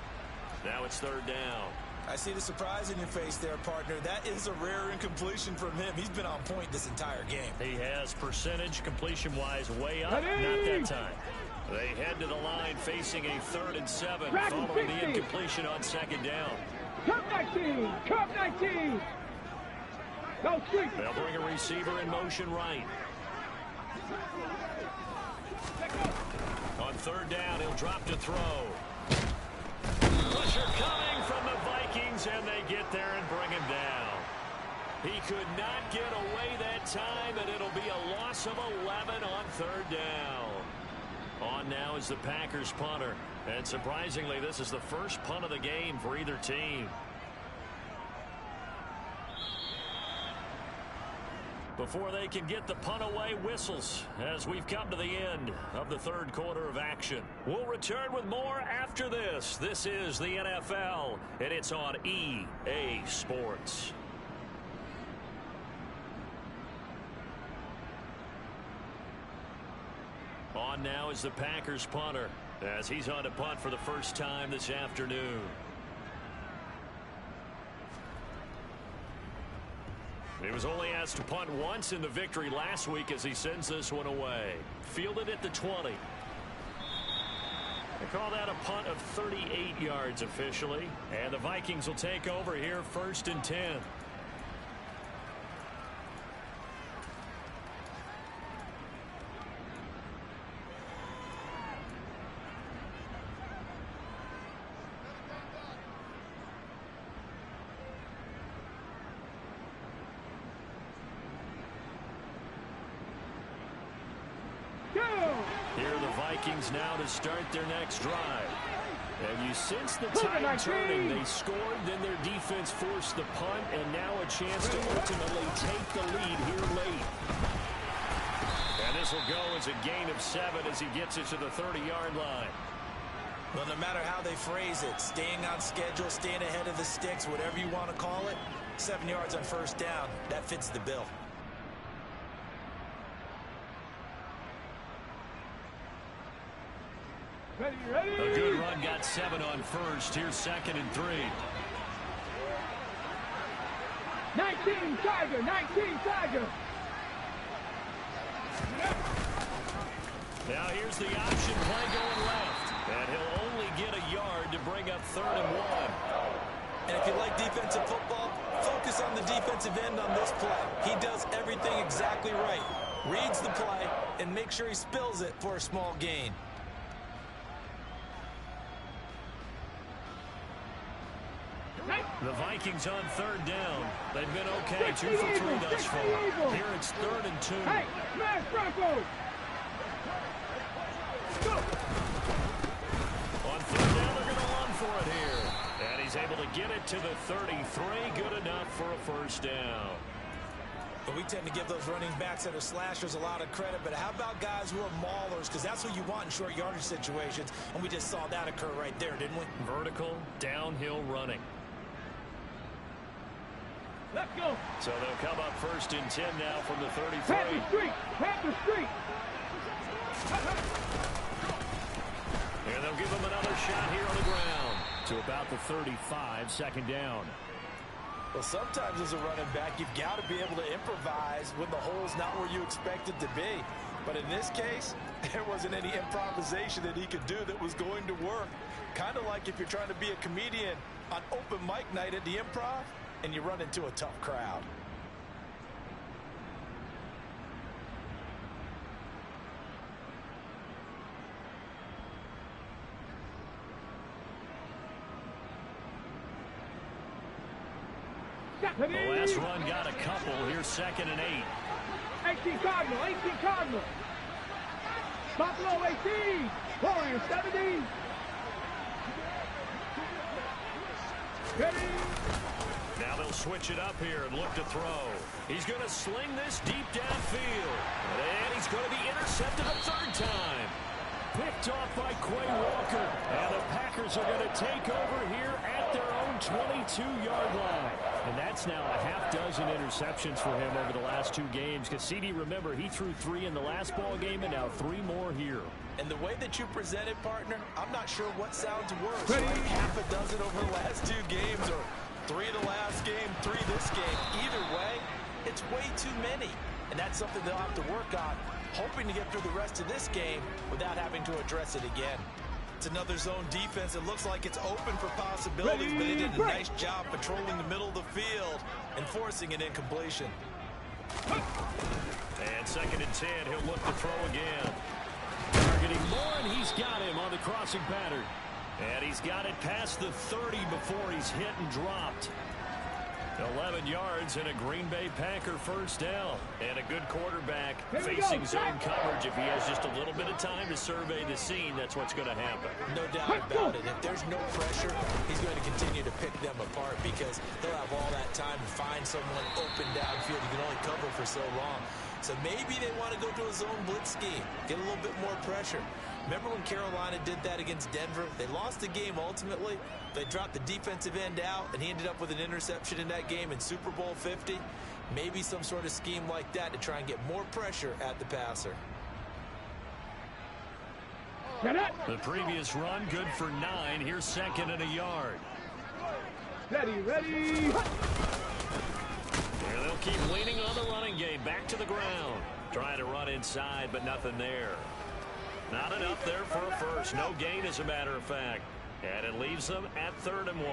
Now it's 3rd down. I see the surprise in your face there, partner. That is a rare incompletion from him. He's been on point this entire game. He has percentage completion-wise way up. Not that time. They head to the line facing a 3rd and 7 following the incompletion on 2nd down. Curve 19! Curve 19! Go street! They'll bring a receiver in motion right. On 3rd down, he'll drop to throw. Pressure coming from the Vikings, and they get there and bring him down. He could not get away that time, and it'll be a loss of 11 on 3rd down. On now is the Packers punter. And surprisingly, this is the first punt of the game for either team. Before they can get the punt away, whistles as we've come to the end of the 3rd quarter of action. We'll return with more after this. This is the NFL, and it's on EA Sports. On now is the Packers punter as he's on to punt for the first time this afternoon. He was only asked to punt once in the victory last week as he sends this one away. Fielded at the 20. They call that a punt of 38 yards officially. And the Vikings will take over here 1st and 10. Here are the Vikings now to start their next drive. And you sense the tide turning. They scored, then their defense forced the punt, and now a chance to ultimately take the lead here late. And this will go as a gain of 7 as he gets it to the 30-yard line. Well, no matter how they phrase it, staying on schedule, staying ahead of the sticks, whatever you want to call it, 7 yards on 1st down, that fits the bill. Ready. A good run got 7 on 1st. Here's 2nd and 3. 19 Tiger! 19 Tiger! Now here's the option play going left. And he'll only get a yard to bring up 3rd and 1. And if you like defensive football, focus on the defensive end on this play. He does everything exactly right. Reads the play and makes sure he spills it for a small gain. The Vikings on 3rd down. They've been okay, 2 for 3 thus far. Here it's 3rd and 2. Hey, smash Bronco! Go! On 3rd down, they're going to run for it here. And he's able to get it to the 33. Good enough for a 1st down. But we tend to give those running backs that are slashers a lot of credit. But how about guys who are maulers? Because that's what you want in short yardage situations. And we just saw that occur right there, didn't we? Vertical, downhill running. Let's go! So they'll come up 1st and 10 now from the 33. Panther Street! Panther Street! And they'll give him another shot here on the ground to about the 35, 2nd down. Well, sometimes as a running back, you've got to be able to improvise when the hole's not where you expect it to be. But in this case, there wasn't any improvisation that he could do that was going to work. Kind of like if you're trying to be a comedian on open mic night at the Improv and you run into a tough crowd. The last run got a couple. Here's 2nd and 8. 18 Cardinal! 18 Cardinal! Buffalo 18! Warriors 17! Now they'll switch it up here and look to throw. He's going to sling this deep downfield. And he's going to be intercepted a third time. Picked off by Quay Walker. And the Packers are going to take over here at their own 22-yard line. And that's now a half dozen interceptions for him over the last 2 games. Because CD, remember, he threw 3 in the last ball game and now 3 more here. And the way that you presented, partner, I'm not sure what sounds worse. Right? Half a dozen over the last 2 games or 3 the last game, 3 this game. Either way, it's way too many. And that's something they'll have to work on, hoping to get through the rest of this game without having to address it again. It's another zone defense. It looks like it's open for possibilities, but they did a nice job patrolling the middle of the field and forcing an incompletion. And 2nd and 10, he'll look to throw again. Targeting Moore, and he's got him on the crossing pattern. And he's got it past the 30 before he's hit and dropped. 11 yards and a Green Bay Packer first down. And a good quarterback facing zone coverage. If he has just a little bit of time to survey the scene, that's what's going to happen. No doubt about it. If there's no pressure, he's going to continue to pick them apart because they'll have all that time to find someone open downfield. You can only cover for so long. So maybe they want to go to a zone blitz scheme, get a little bit more pressure. Remember when Carolina did that against Denver? They lost the game ultimately. They dropped the defensive end out, and he ended up with an interception in that game in Super Bowl 50. Maybe some sort of scheme like that to try and get more pressure at the passer. The previous run, good for 9. Here's 2nd and a yard. Ready. Here they'll keep leaning on the running game. Back to the ground. Trying to run inside, but nothing there. Not enough there for a first. No gain, as a matter of fact. And it leaves them at 3rd and 1.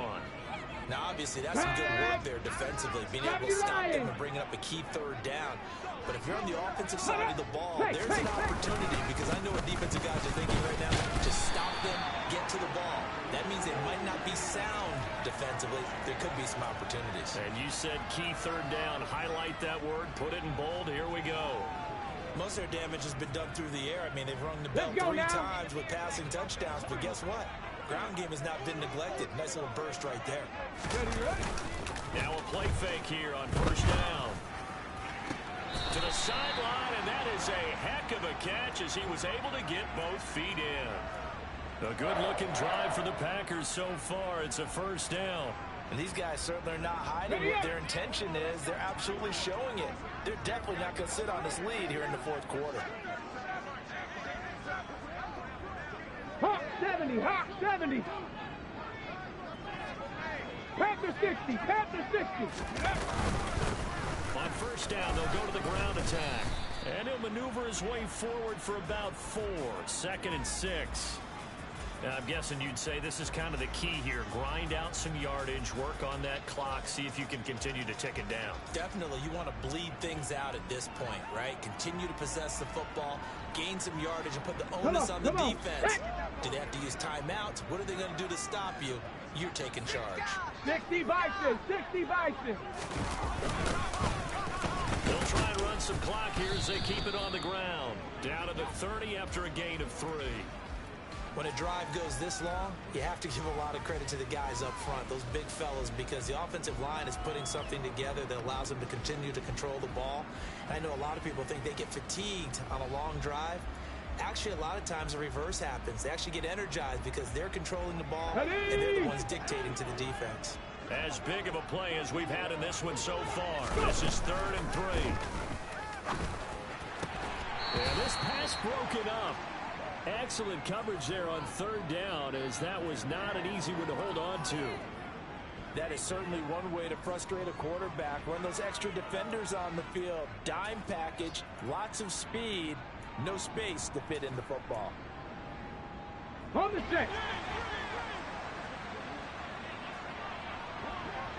Now, obviously, that's some good work there defensively, being able to stop them and bringing up a key 3rd down. But if you're on the offensive side of the ball, there's an opportunity, because I know what defensive guys are thinking right now. Just stop them, get to the ball. That means they might not be sound defensively. There could be some opportunities. And you said key 3rd down. Highlight that word. Put it in bold. Here we go. Most of their damage has been done through the air. I mean, they've rung the bell 3 times with passing touchdowns. But guess what? Ground game has not been neglected. Nice little burst right there. Now a play fake here on first down. To the sideline, and that is a heck of a catch as he was able to get both feet in. A good-looking drive for the Packers so far. It's a first down. And these guys certainly are not hiding what their intention is. They're absolutely showing it. They're definitely not going to sit on this lead here in the 4th quarter. Hawk 70, Hawk 70. Panther 60, Panther 60. On first down, they'll go to the ground attack. And he'll maneuver his way forward for about 4. 2nd and 6. Now, I'm guessing you'd say this is kind of the key here. Grind out some yardage, work on that clock, see if you can continue to tick it down. Definitely. You want to bleed things out at this point, right? Continue to possess the football, gain some yardage, and put the onus on the defense. Do they have to use timeouts? What are they going to do to stop you? You're taking charge. 60 Vikings, 60 Vikings. They'll try and run some clock here as they keep it on the ground. Down to the 30 after a gain of 3. When a drive goes this long, you have to give a lot of credit to the guys up front, those big fellas, because the offensive line is putting something together that allows them to continue to control the ball. And I know a lot of people think they get fatigued on a long drive. Actually, a lot of times the reverse happens. They actually get energized because they're controlling the ball and they're the ones dictating to the defense. As big of a play as we've had in this one so far. This is 3rd and 3. And this pass broken up. Excellent coverage there on 3rd down, as that was not an easy one to hold on to. That is certainly one way to frustrate a quarterback. Run those extra defenders on the field. Dime package, lots of speed, no space to fit in the football. On the set.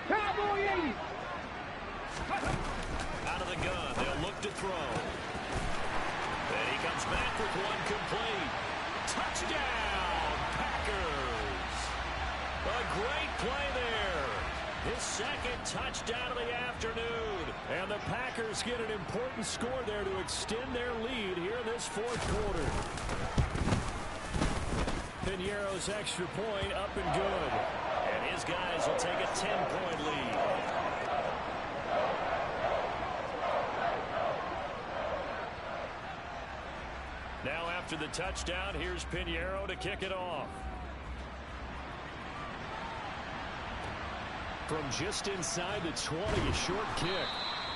Cowboy 80. Out of the gun, they'll look to throw. And he comes back with one complete. Touchdown, Packers. A great play there. His 2nd touchdown of the afternoon. And the Packers get an important score there to extend their lead here in this 4th quarter. Piñeiro's extra point up and good. And his guys will take a 10-point lead. Now after the touchdown, here's Pinheiro to kick it off. From just inside the 20, a short kick.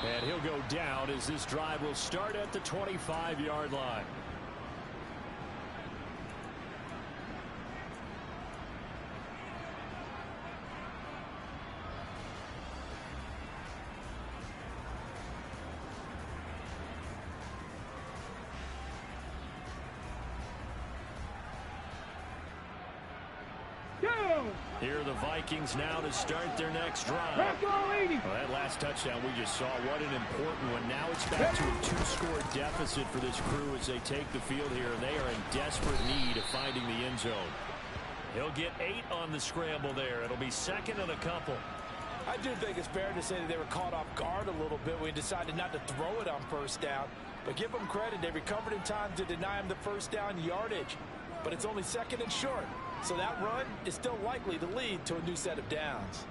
And he'll go down as this drive will start at the 25-yard line. Here are the Vikings now to start their next drive. Well, that last touchdown we just saw, what an important one. Now it's back to a 2-score deficit for this crew as they take the field here, and they are in desperate need of finding the end zone. He'll get 8 on the scramble there. It'll be second and a couple. I do think it's fair to say that they were caught off guard a little bit when he decided not to throw it on first down. But give them credit. They recovered in time to deny him the first down yardage. But it's only second and short. So that run is still likely to lead to a new set of downs.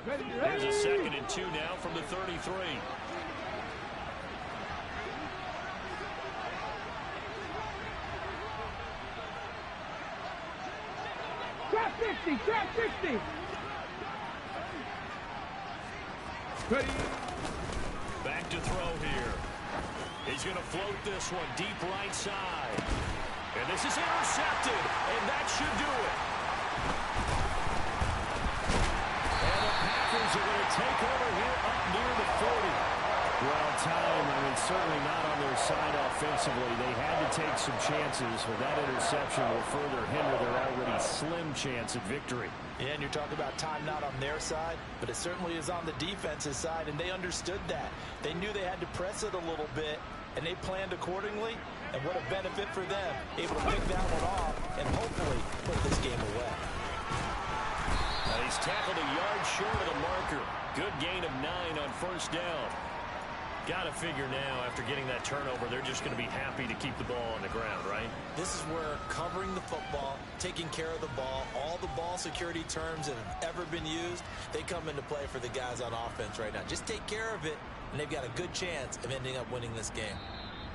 There's a second and 2 now from the 33. Trap 60, trap 60. Ready. Back to throw here. He's going to float this one deep right side. And this is intercepted, and that should do it. And the Packers are going to take over here up near the 40. Well, time, certainly not on their side offensively. They had to take some chances, but that interception will further hinder their already slim chance at victory. Yeah, and you're talking about time not on their side, but it certainly is on the defense's side, and they understood that. They knew they had to press it a little bit, and they planned accordingly, and what a benefit for them, able to pick that one off and hopefully put this game away. He's tackled a yard short of the marker. Good gain of 9 on first down. Got to figure now, after getting that turnover, they're just going to be happy to keep the ball on the ground, right? This is where covering the football, taking care of the ball, all the ball security terms that have ever been used, they come into play for the guys on offense right now. Just take care of it, and they've got a good chance of ending up winning this game.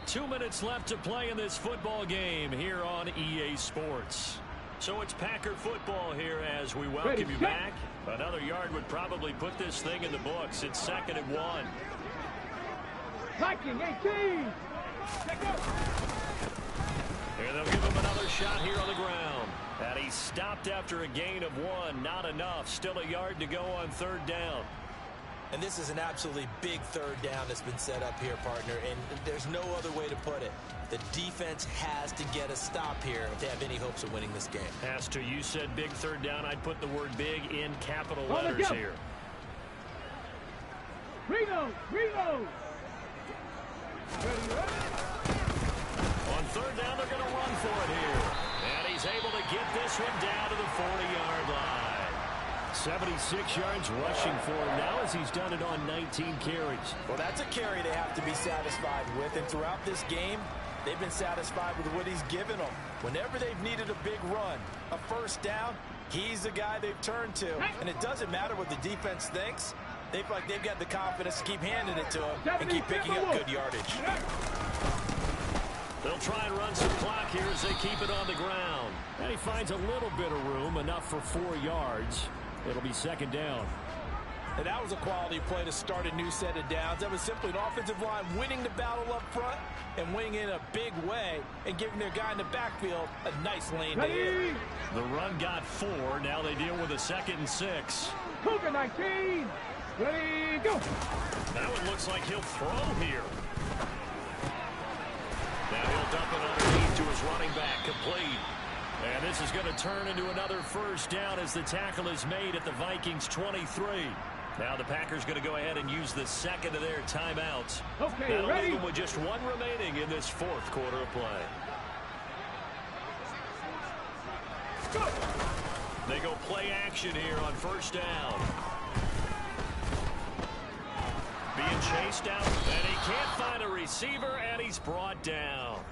2 minutes left to play in this football game here on EA Sports. So it's Packer football here as we welcome you back. Another yard would probably put this thing in the books. It's 2nd and 1. Viking 18. Here they'll give him another shot here on the ground. And he's stopped after a gain of 1. Not enough. Still a yard to go on 3rd down. And this is an absolutely big 3rd down that's been set up here, partner. And there's no other way to put it. The defense has to get a stop here if they have any hopes of winning this game. As to you said big 3rd down, I'd put the word big in capital letters here. Reload, reload. On 3rd down, they're going to run for it here. And he's able to get this one down to the 40-yard line. 76 yards rushing for him now as he's done it on 19 carries. Well, that's a carry they have to be satisfied with. And throughout this game, they've been satisfied with what he's given them. Whenever they've needed a big run, a first down, he's the guy they've turned to. And it doesn't matter what the defense thinks. They feel like they've got the confidence to keep handing it to him and keep picking up good yardage. They'll try and run some clock here as they keep it on the ground. And he finds a little bit of room, enough for 4 yards. It'll be 2nd down. And that was a quality play to start a new set of downs. That was simply an offensive line winning the battle up front and winning in a big way and giving their guy in the backfield a nice lane to hit. The run got 4. Now they deal with a 2nd and 6. Cougar 19. Ready, go. Now it looks like he'll throw here. Now he'll dump it underneath to his running back, complete. And this is going to turn into another first down as the tackle is made at the Vikings 23. Now the Packers going to go ahead and use the 2nd of their timeouts. Okay, that'll ready? leave them with just 1 remaining in this 4th quarter of play. Go. They go play action here on first down. Being chased out, and he can't find a receiver, and he's brought down.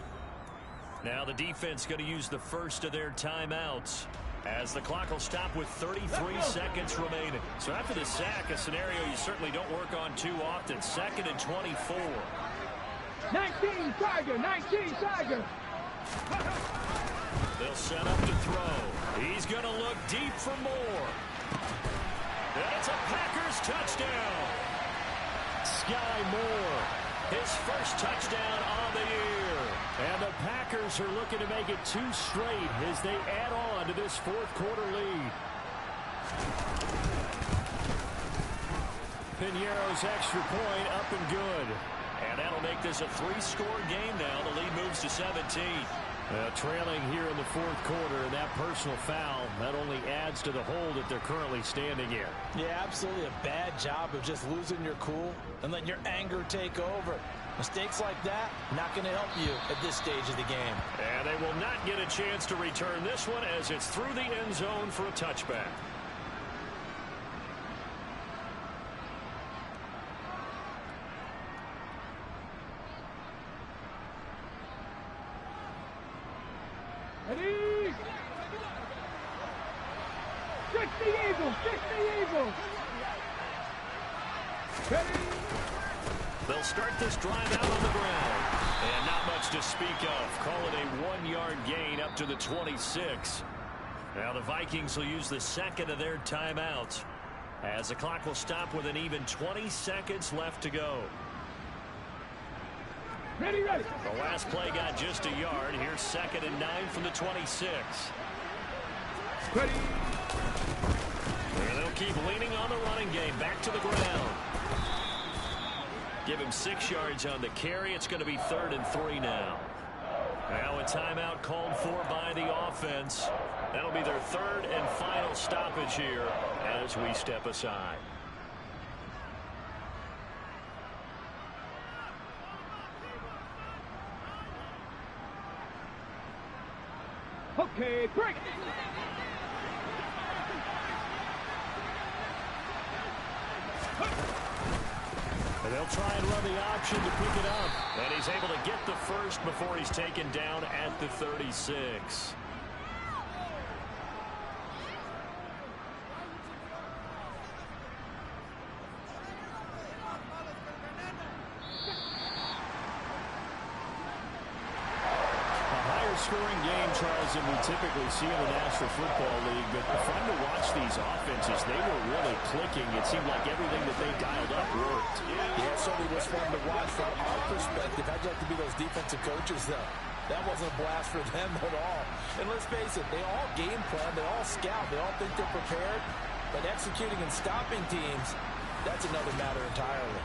Now the defense going to use the first of their timeouts as the clock will stop with 33 seconds remaining. So after the sack, a scenario you certainly don't work on too often. 2nd and 24. 19 Tiger, 19 Tiger. They'll set up to throw. He's going to look deep for more. And it's a Packers touchdown. Sky Moore, his first touchdown on the year. And the Packers are looking to make it 2 straight as they add on to this fourth quarter lead. Piñeiro's extra point up and good. And that'll make this a 3-score game now. The lead moves to 17. Trailing here in the fourth quarter, and that personal foul, that only adds to the hole that they're currently standing in. Yeah, absolutely a bad job of just losing your cool and letting your anger take over. Mistakes like that, not going to help you at this stage of the game. And they will not get a chance to return this one as it's through the end zone for a touchback. Ready? 60 Eagles, 60 Eagles. Ready? They'll start this drive out on the ground. And not much to speak of. Call it a 1-yard gain up to the 26. Now the Vikings will use the second of their timeouts as the clock will stop with an even 20 seconds left to go. Ready, ready. The last play got just a yard. Here's 2nd and 9 from the 26. Ready. And they'll keep leaning on the running game. Back to the ground. Give him 6 yards on the carry. It's going to be 3rd and 3 now. Now a timeout called for by the offense. That'll be their 3rd and final stoppage here as we step aside. Okay, break. And they'll try and run the option to pick it up. And he's able to get the first before he's taken down at the 36. Scoring game, Charles, than we typically see in the National Football League, but fun to watch these offenses. They were really clicking. It seemed like everything that they dialed up worked. Yeah, it certainly was fun to watch from our perspective. I'd like to be those defensive coaches, though. That wasn't a blast for them at all. And let's face it, they all game plan, they all scout, they all think they're prepared, but executing and stopping teams, that's another matter entirely.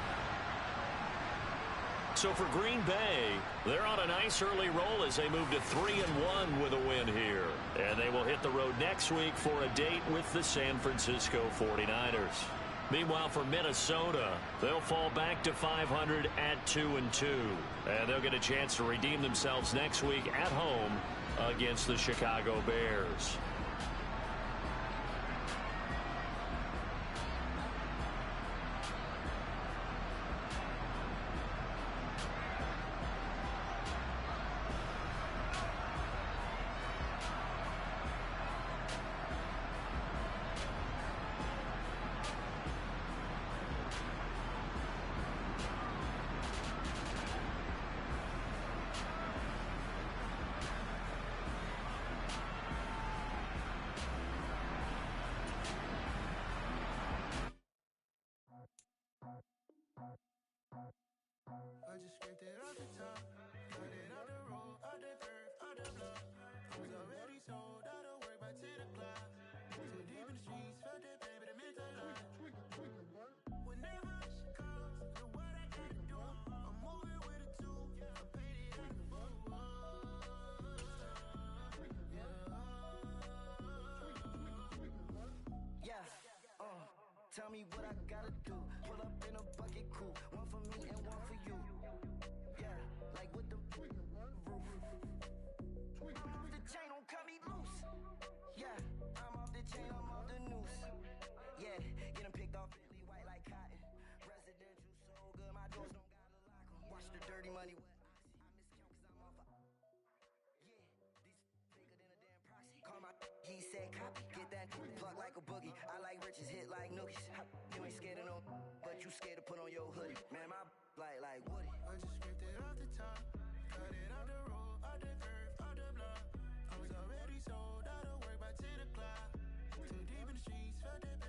So for Green Bay, they're on a nice early roll as they move to 3-1 with a win here. And they will hit the road next week for a date with the San Francisco 49ers. Meanwhile, for Minnesota, they'll fall back to 500 at 2-2. And they'll get a chance to redeem themselves next week at home against the Chicago Bears. I just scraped it off the top, got it off the road, off the turf, off the block. I was already sold, out of work by 10 o'clock. Too deep in the streets, felt that pain, but it meant a lot. Whenever she calls, look what I gotta do. I'm moving with a two, I paid it out the fool. Tell me what I gotta do. Pull up in a bucket crew, one for me and one for you. Yeah, like with the roof. I'm off the chain, don't cut me loose. Yeah, I'm off the chain, I'm off the noose. Yeah, get them picked off, Bentley white like cotton. Residential so good, my doors don't gotta lock 'em. Watch the dirty money with Oxy. I miscount 'cause I'm off of. Yeah. boogie. I like riches hit like nookies. You ain't scared of no, but you scared to put on your hoodie. Man, my like Woody. I just scraped it off the top, cut it off the road, off the curve, off the block. I was already sold out of work by 10 o'clock. Too deep in the streets, felt that